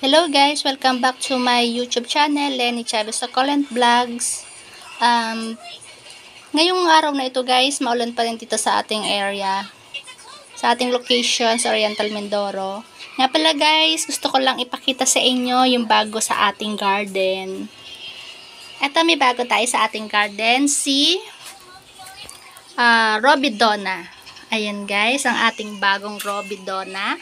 Hello guys! Welcome back to my YouTube channel, Lenny Chavez Succulent Vlogs. Ngayong araw na ito guys, maulan pa rin dito sa ating area. Sa ating location sa Oriental Mindoro. Nga pala guys, gusto ko lang ipakita sa inyo yung bago sa ating garden. Eto, may bago tayo sa ating garden, si Robidona. Ayan guys, ang ating bagong Robidona.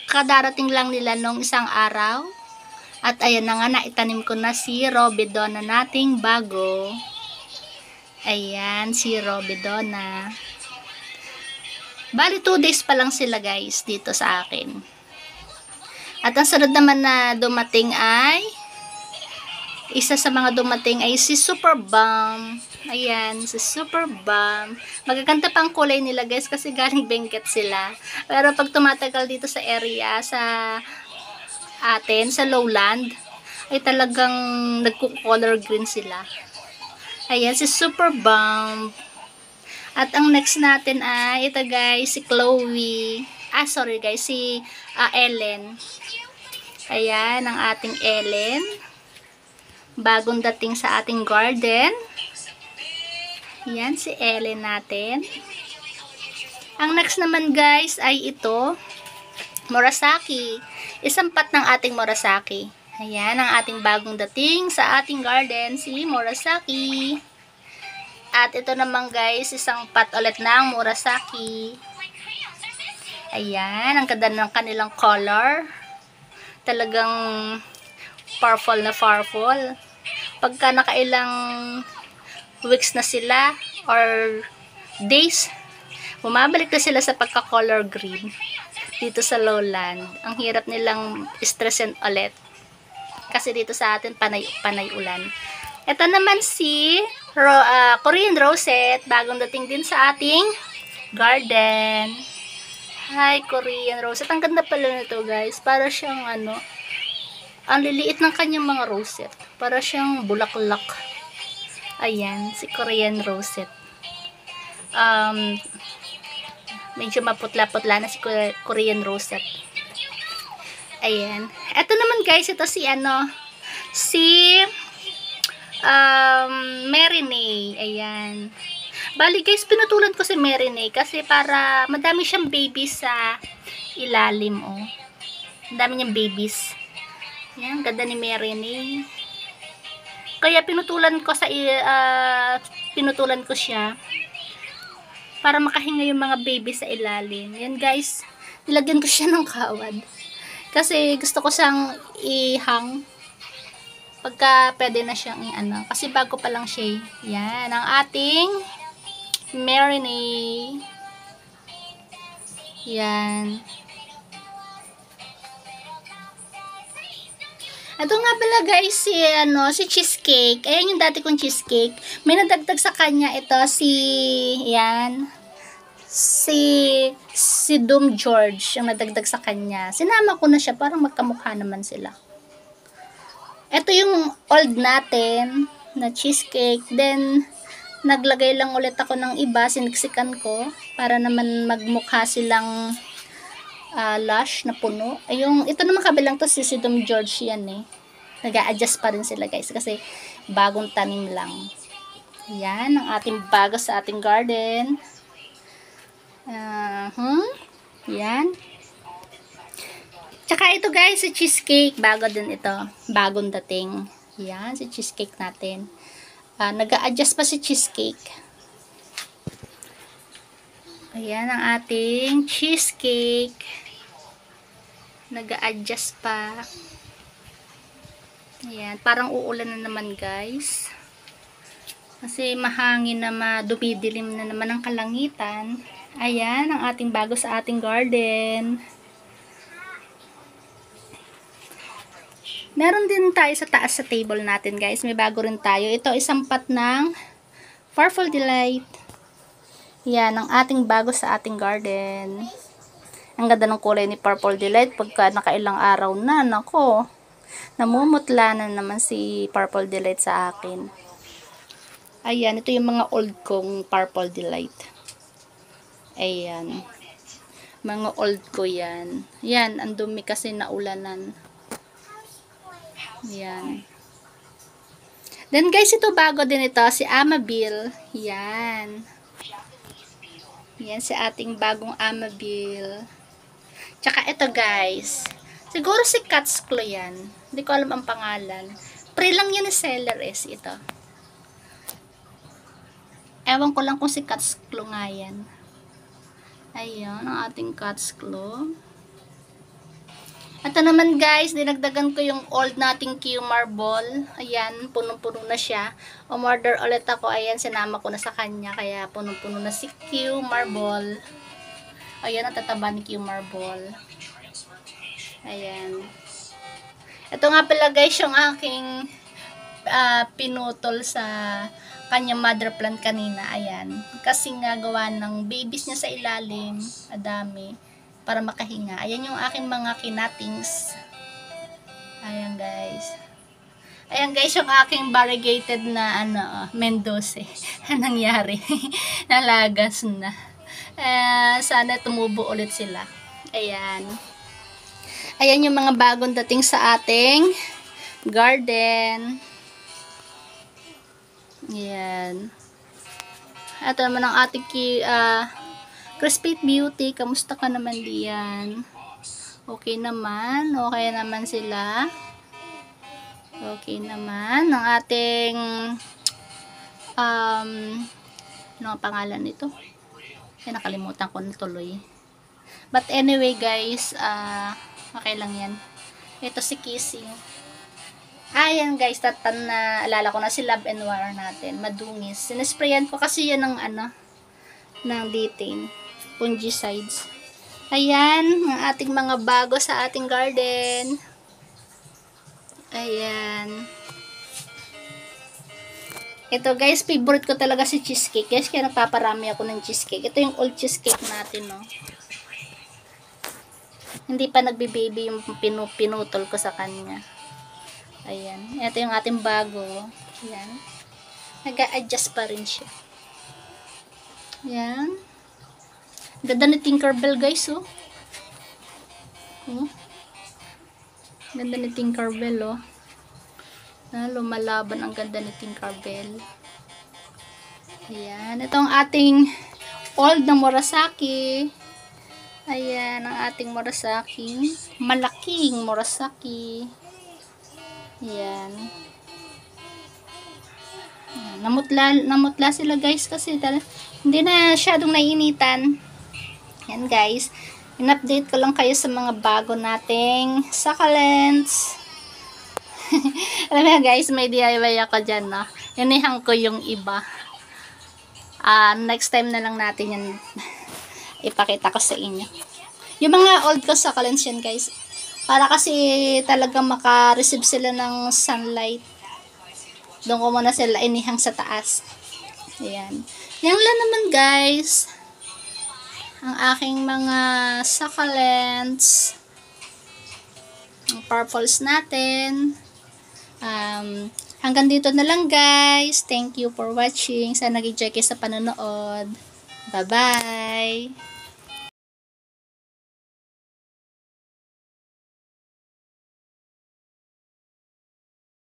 Kadarating lang nila nung isang araw. At ayan na nga, naitanim ko na si Robidona nating bago. Ayan, si Robidona. Bali, 2 days pa lang sila guys dito sa akin. At ang sunod naman na dumating ay, isa sa mga dumating ay si Super Bomb. Ayan, si Super Bomb. Magaganda pang kulay nila guys kasi galing Benguet sila. Pero pag tumatagal dito sa area, sa atin, sa lowland, ay talagang nagko-color green sila. Ayan, si Super Bomb. At ang next natin ay, ito guys, si Chloe. Sorry guys, si Ellen. Ayan, ang ating Ellen. Bagong dating sa ating garden. Yan, si Ellen natin. Ang next naman guys ay ito, Murasaki. Isang pat ng ating Murasaki. Ayan, ang ating bagong dating sa ating garden, si Murasaki. At ito naman guys, isang pat ulit ng Murasaki. Ayan, ang ganda ng kanilang color. Talagang purple na purple. Pagka nakailang weeks na sila or days, bumabalik na sila sa pagka-color green dito sa lowland. Ang hirap nilang stressin ulit kasi dito sa atin panay ulan. Ito naman si Korean Rosette, bagong dating din sa ating garden. Hi Korean Rosette, ang ganda pala nito guys, para siyang ang liliit ng kanyang mga rosette, para siyang bulaklak. Ayan, si Korean Rosette. Medyo maputla-putla na si Korean Rosette. Ayan. Ito naman guys, ito si Marinay. Ayan. Bali guys, pinutulan ko si Marinay kasi para madami siyang babies sa ilalim, oh. Madami niyang babies. Ayan, ganda ni Marinay. Kaya pinutulan ko siya para makahinga yung mga baby sa ilalim. Yan guys, nilagyan ko siya ng kawad. Kasi gusto ko siyang ihang pagka pwede na siyang kasi bago pa lang siya. Yan, ang ating Marinay. Yan. Ito nga pala guys, si cheesecake. Ayan yung dati kong cheesecake. May nadagdag sa kanya ito si Doom George, yung nadagdag sa kanya. Sinama ko na siya, parang magkamukha naman sila. Ito yung old natin na cheesecake. Then, naglagay lang ulit ako ng iba, siniksikan ko, para naman magmukha silang lush na puno. Ito naman kabilang to si Doom George yan eh. Nag-a-adjust pa rin sila guys kasi bagong tanim lang. Yan, ang ating bago sa ating garden. Yan. Tsaka ito guys, si cheesecake. Bago din ito. Bagong dating. Yan, si cheesecake natin. Nag-a-adjust pa si cheesecake. Ayan, ang ating cheesecake. Nag-a-adjust pa. Ayan, parang uulan na naman guys. Kasi mahangin na dumidilim na naman ang kalangitan. Ayan, ang ating bago sa ating garden. Meron din tayo sa taas sa table natin guys. May bago rin tayo. Ito isang pot ng Purple Delight. Yan, ang ating bago sa ating garden. Ang ganda ng kulay ni Purple Delight. Pagka nakailang araw na, nako, namumutla na naman si Purple Delight sa akin. Ayan, ito yung mga old kong Purple Delight. Ayan. Mga old ko yan. Yan, ang dumi kasi naulanan. Yan. Then guys, ito bago din ito, si Amabil. Yan. Yan si ating bagong Amabil. Tsaka ito guys. Siguro si Cat's Claw yan. Hindi ko alam ang pangalan. Pre lang yun ni seller is ito. Ewan ko lang kung si Cat's Claw nga yan. Ayan, ang ating Cat's Claw. Ito naman guys, dinagdagan ko yung old nating Q Marble. Ayan, punong-puno na siya. Umorder ulit ako. Ayan, sinama ko na sa kanya. Kaya punong-puno na si Q Marble. Ayan, ang tataba ni Q Marble. Ayan. Ito nga pala guys, yung aking pinutol sa kanyang mother plant kanina. Ayan. Kasi nga gawa ng babies niya sa ilalim. Adami. Para makahinga. Ayan yung aking mga kinatings. Ayan guys. Ayan guys, yung aking variegated na Mendoza. Nangyari. Nalagas na. Sana tumubo ulit sila. Ayan. Ayan yung mga bagong dating sa ating garden. Ayan. Ito naman ang ating Crispy Beauty. Kamusta ka naman diyan? Okay naman. Okay naman sila. Okay naman. Ang ating ano ang pangalan nito? Nakalimutan ko na tuloy. But anyway guys, okay lang yan. Ito si Kissing. Ayan guys, alala ko na si Love and War natin. Madungis. Sinesprayan ko kasi yun ng ng Detain. Fungicides. Ayan, ang ating mga bago sa ating garden. Ayan. Ito guys, favorite ko talaga si cheesecake. Guys, kaya nagpaparami ako ng cheesecake. Ito yung old cheesecake natin, no. Hindi pa nagbe-baby yung pinutol ko sa kanya. Ayan. Ito yung ating bago. Ayan. Nag-a-adjust pa rin siya. Ayan. Ganda ni Tinkerbell guys, oh. Ganda ni Tinkerbell, oh. Lumalaban ang ganda ni Tinkerbell. Ayan. Ito ang ating old na Murasaki. Ayan, ang ating Murasaki. Malaking Murasaki. Ayan. Namutla sila guys kasi hindi na masyadong naiinitan. Ayan guys. In-update ko lang kayo sa mga bago nating succulents. Alam mo guys, may DIY ako dyan, no? Inihang ko yung iba. Next time na lang natin yan ipakita ko sa inyo. Yung mga old ko succulents yan guys. Para kasi talaga maka-receive sila ng sunlight. Doon ko muna sila inihang sa taas. Ayan. Yan lang naman guys. Ang aking mga succulents. Ang purples natin. Hanggang dito na lang guys. Thank you for watching. Sana nag-enjoy kayo sa panonood. Bye-bye.